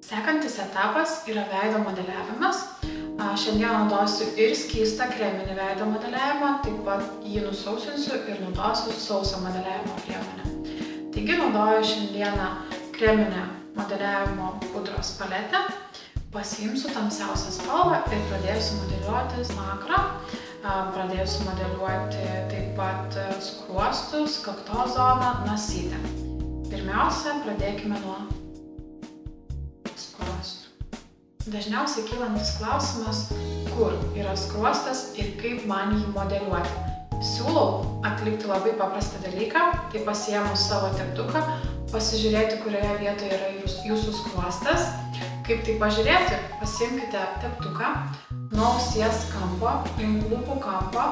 Sekantis etapas yra veido modeliavimas. Šiandien naudosiu ir skystą kreminį veido modeliavimą, taip pat jį nusausinsiu ir naudosiu sausą modeliavimo priemonę. Taigi naudoju šiandieną kreminę modeliavimo pudros paletę, pasiimsiu tamsiausią spalvą ir pradėsiu modeliuoti smakrą, pradėsiu modeliuoti taip pat skruostus, kaktos zoną, nosytę. Pirmiausia, pradėkime nuo skruostų. Dažniausiai kylantis klausimas, kur yra skruostas ir kaip man jį modeliuoti. Siūlau atlikti labai paprastą dalyką, tai pasiėmus savo teptuką, pasižiūrėti, kurioje vietoje yra jūsų skruostas. Kaip tai pažiūrėti, pasiimkite teptuką nuo ausies kampo, link lūpų kampo,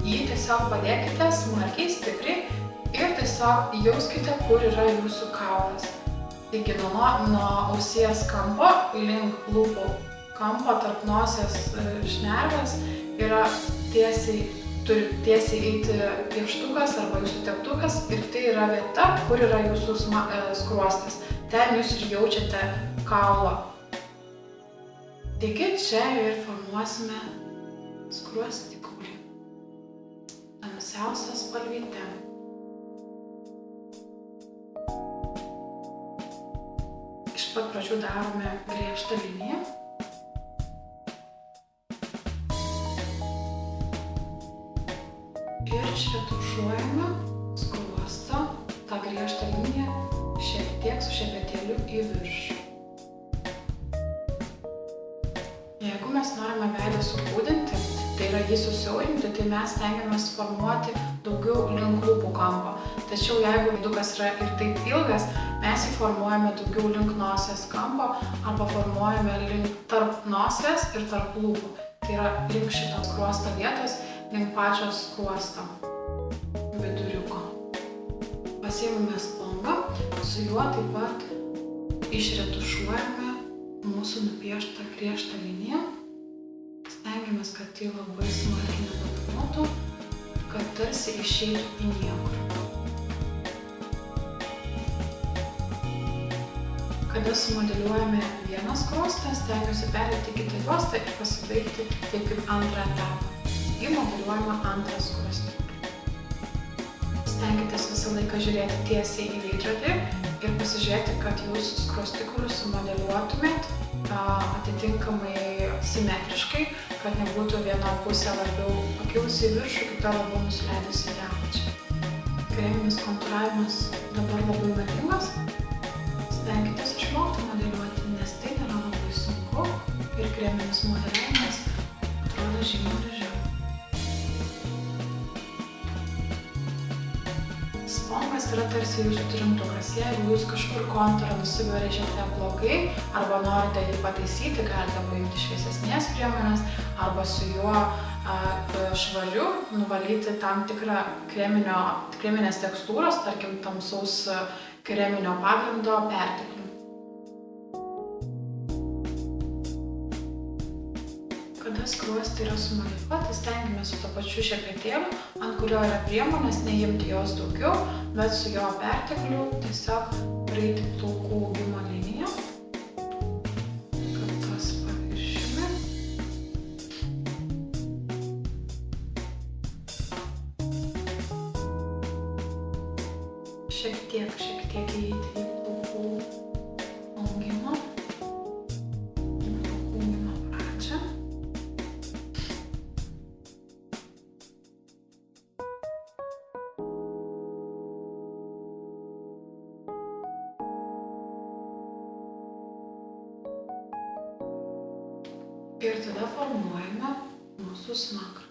jį tiesiog padėkite smarkiai, stipriai ir tiesiog jauskite, kur yra jūsų kaulas. Taigi nuo ausies kampo link lūpų kampo tarp nosies šnervės yra turi tiesiai eiti pieštukas arba jūsų teptukas ir tai yra vieta, kur yra jūsų skruostas. Ten jūs ir jaučiate kaulą. Taigi čia ir formuosime skruostikaulį. Tamsiausia spalvyte. Iš pat pradžių darome griežtą liniją. Ir išretušuojame skruostą tą griežtą liniją šiek tiek su šepetėliu į viršų. Jeigu mes norime veidą sugrūdinti, tai yra jį susiaurinti, tai mes stengiamės formuoti daugiau link lūpų kampo. Tačiau jeigu veidukas yra ir taip ilgas, mes jį formuojame daugiau link nosies kampo arba formuojame link tarp nosies ir tarp lūpų. Tai yra link šito skruosto vietos, link pačio skruosto viduriuko. Pasiimame spongą, su juo taip pat išretušuojame mūsų nupieštą griežtą liniją. Stengiamės, kad tai labai smarkiai nepapinuotų, kad tarsi išeitų į niekur. Kada sumodeliuojame vieną skruostą, stengiuosi perlipti kitą juostą ir pasibaigti taip kaip antrą etapą. Taigi modeliuojame antrą skruostikulį. Stenkitės visą laiką žiūrėti tiesiai į veidrodį ir pasižiūrėti, kad jūs skruostikulius sumodeliuotumėt atitinkamai simetriškai, kad nebūtų viena pusė labiau pakilusi į viršų, kita labiau nusileidusi į apačią. Kreminis kontūravimas dabar labai madingas. Stenkitės išmokti modeliuoti, nes tai nėra labai sunku ir kreminis modeliavimas atrodo žymiai gražiau. Spongas yra tarsi jūsų trintukas. Jeigu jūs kažkur kontūrą nusibrėžėte blogai arba norite jį pataisyti, galite paimti šviesesnės priemonės arba su juo švariu nuvalyti tam tikrą kreminės tekstūros, tarkim tamsaus kreminio pagrindo perteklių. Kada skruostai yra sumodeliuoti, stengiamės su to pačiu šepetėliu, ant kurio yra priemonės, neimti jos daugiau, bet su jo pertekliu tiesiog praeiti plaukų augimo liniją. Kaktos paviršiumi. Šiek tiek įeiti į plaukų augimą. Į plaukų augimo pradžią. Ir tada formuojame mūsų smakrą.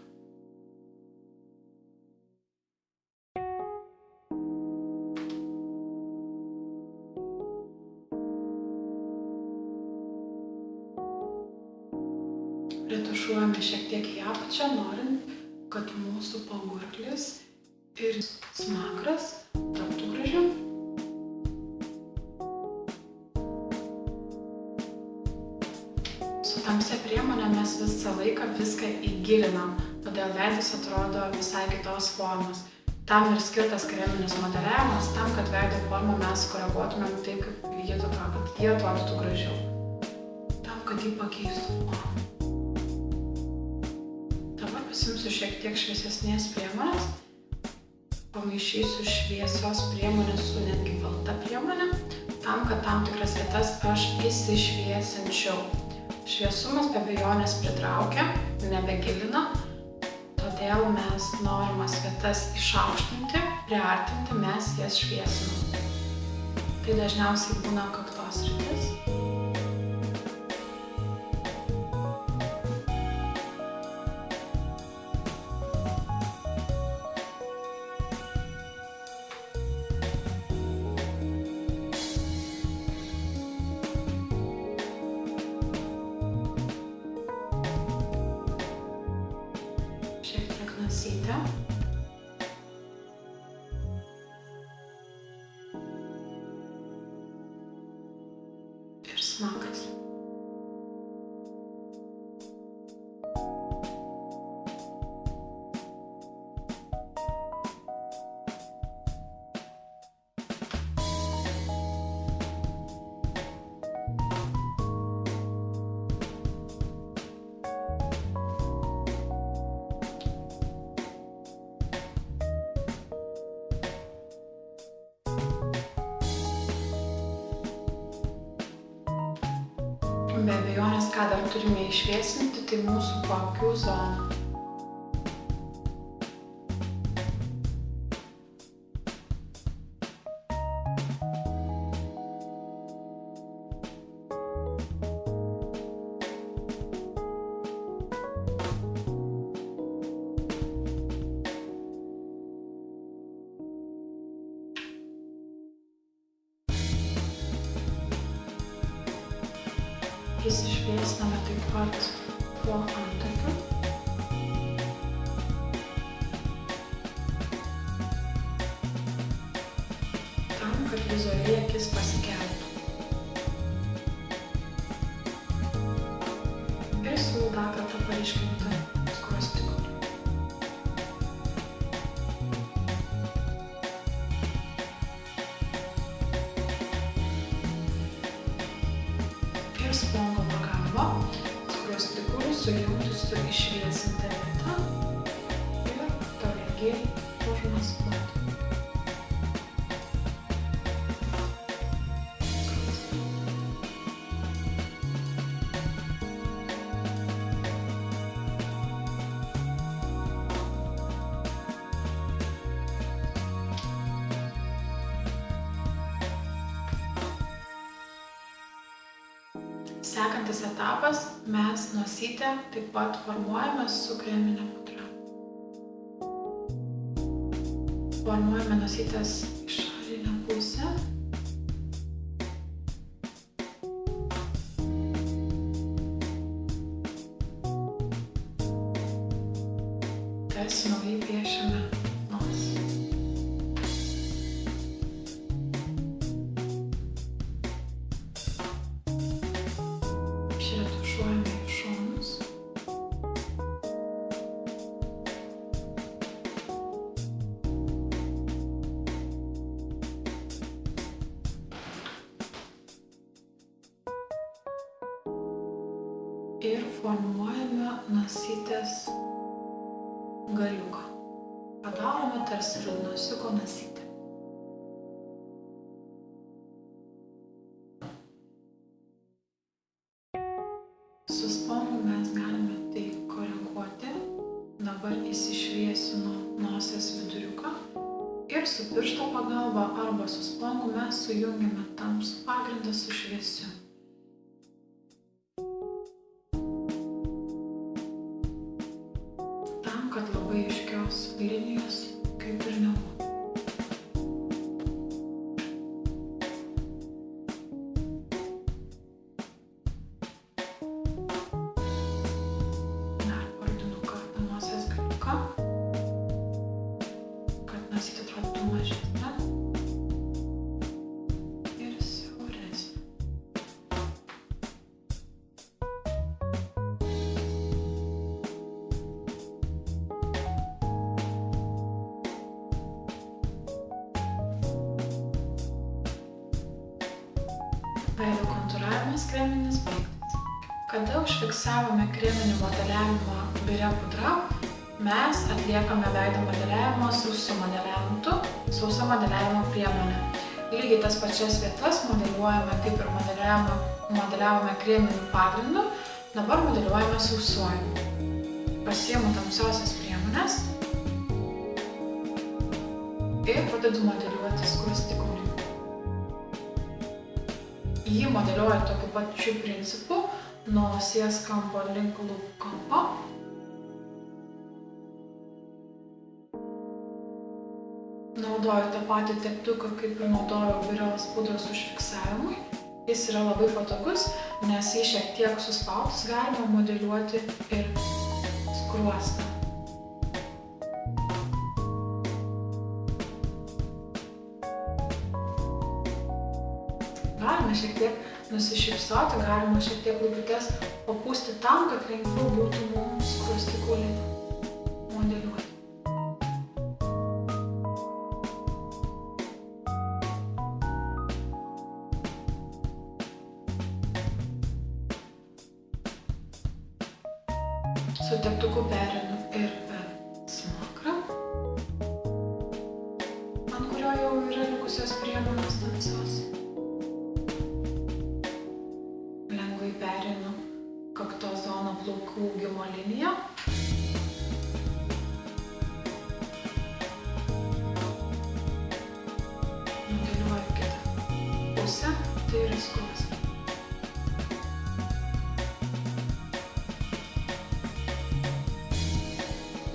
Retušuojame šiek tiek į apačią, norint, kad mūsų pagurklis ir smakras taptų gražiau. Su tamsia priemonė mes visą laiką viską įgilinam, todėl veidas atrodo visai kitos formos. Tam ir skirtas kreminis modeliavimas, tam, kad veido formą mes koreguotumėm taip, kaip jie atrodo, kad jie atrodytų gražiau. Tam, kad jį pakeistų formą. Dabar pasimsiu šiek tiek šviesesnės priemonės. Pamaišysiu šviesios priemonės su netgi balta priemonė, tam, kad tam tikras vietas aš įsišviesinčiau. Šviesumas be abejonės pritraukia, nebegilina, todėl mes norimas vietas išaukštinti, priartinti, mes jas šviesinam. Tai dažniausiai būna kaktos sritis. Šiek tiek nosytė. Ir smakas. Be abejonės, ką dar turime išviesinti, tai mūsų paakių zona. Įsišviesiname taip pat po antakiu. Tam, kad vizualiai akis pasikeltų. Ir siūlau dar kartą paryškinti skruostikus. Ir spongo pagalba skruostikulius sujungti su išviesinta vieta ir tolygiai užmaskuoti. Sekantis etapas, mes nosytę taip pat formuojame su kreminė pudra. Formuojame nosytės išorinę pusę. Tarsi naujai piešiame nosį. Retušuojame į šonus. Ir formuojame nosytės galiuką. Padarome tarsi vilnosiuko nosytę. Su spongu mes galime tai koreguoti. Dabar įsišviesinu nosies viduriuką ir su piršto pagalba arba su spongu mes sujungiame tamsų pagrindą su šviesiu. Tam, kad labai aiškios linijos kaip ir nebūtų. Kad nosytė atrodytų mažesnė ir siauresnė. Veido kontūravimas kreminis baigtas. Kada užfiksavome kreminį modeliavimą biria pudra, mes atliekame veido modeliavimą sausu modeliavimu, sausa modeliavimo priemonė. Lygiai tas pačias vietas modeliuojame, kaip ir modeliavome kreminiu pagrindu, dabar modeliuojame sausuoju. Pasiimu tamsiosios priemonės ir pradedu modeliuoti skruostikaulį. Jį modeliuoju tokiu pačiu principu, nuo nosies kampo link lūpų kampo. Naudoju tą patį teptuką, kaip ir naudojau birios pudros užfiksavimui. Jis yra labai patogus, nes jį šiek tiek suspautus galima modeliuoti ir skruostą. Galima šiek tiek nusišypsoti, galima šiek tiek lūputes papūsti tam, kad lengviau būtų mums skruostikaulį modeliuoti. Su teptuku pereinu ir per smakrą, ant kurio jau yra likusios priemonės tamsios. Lengvai pereinu kaktos zoną plaukų augimo liniją. Modeliuoju kitą pusę, tai yra skruostą.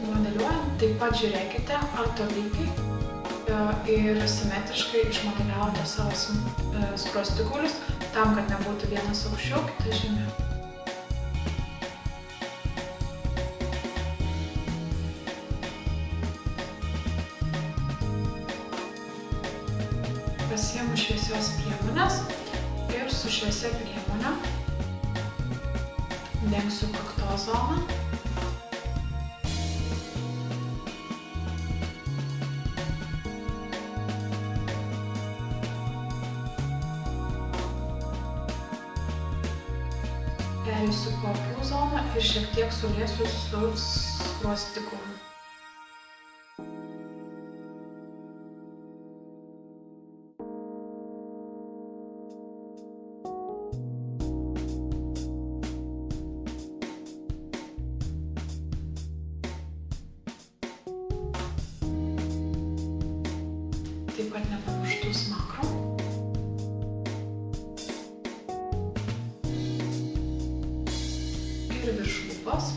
Modeliuojant, taip pat žiūrėkite, ar tolygiai ir simetriškai išmodeliavote savo skruostikaulius, tam, kad nebūtų vienas aukščiau, kitas žemiau. Pasiimu šviesios priemonės ir su šviesia priemonė dengsiu kaktos zoną. Perėsiu plaukų zoną ir šiek tiek suliesiu su skruostikauliu. Taip pat nepamirštu smakro. Ir virš lūpos.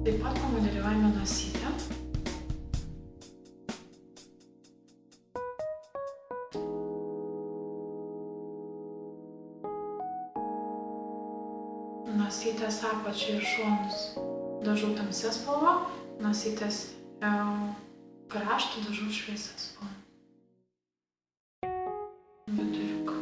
Taip pat pamodeliuojame nosytę. Nosytės apačią ir šonus dažau tamsia spalva, nosytės kraštą dažau šviesia spalva. Viduriuką.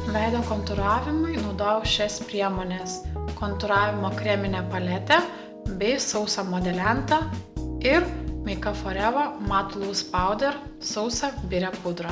Veido kontūravimui naudojau šias priemonės: kontūravimo kreminę paletę bei sausą modeliantą ir Make Up For Eva Matte Loose Powder sausą biria pudrą.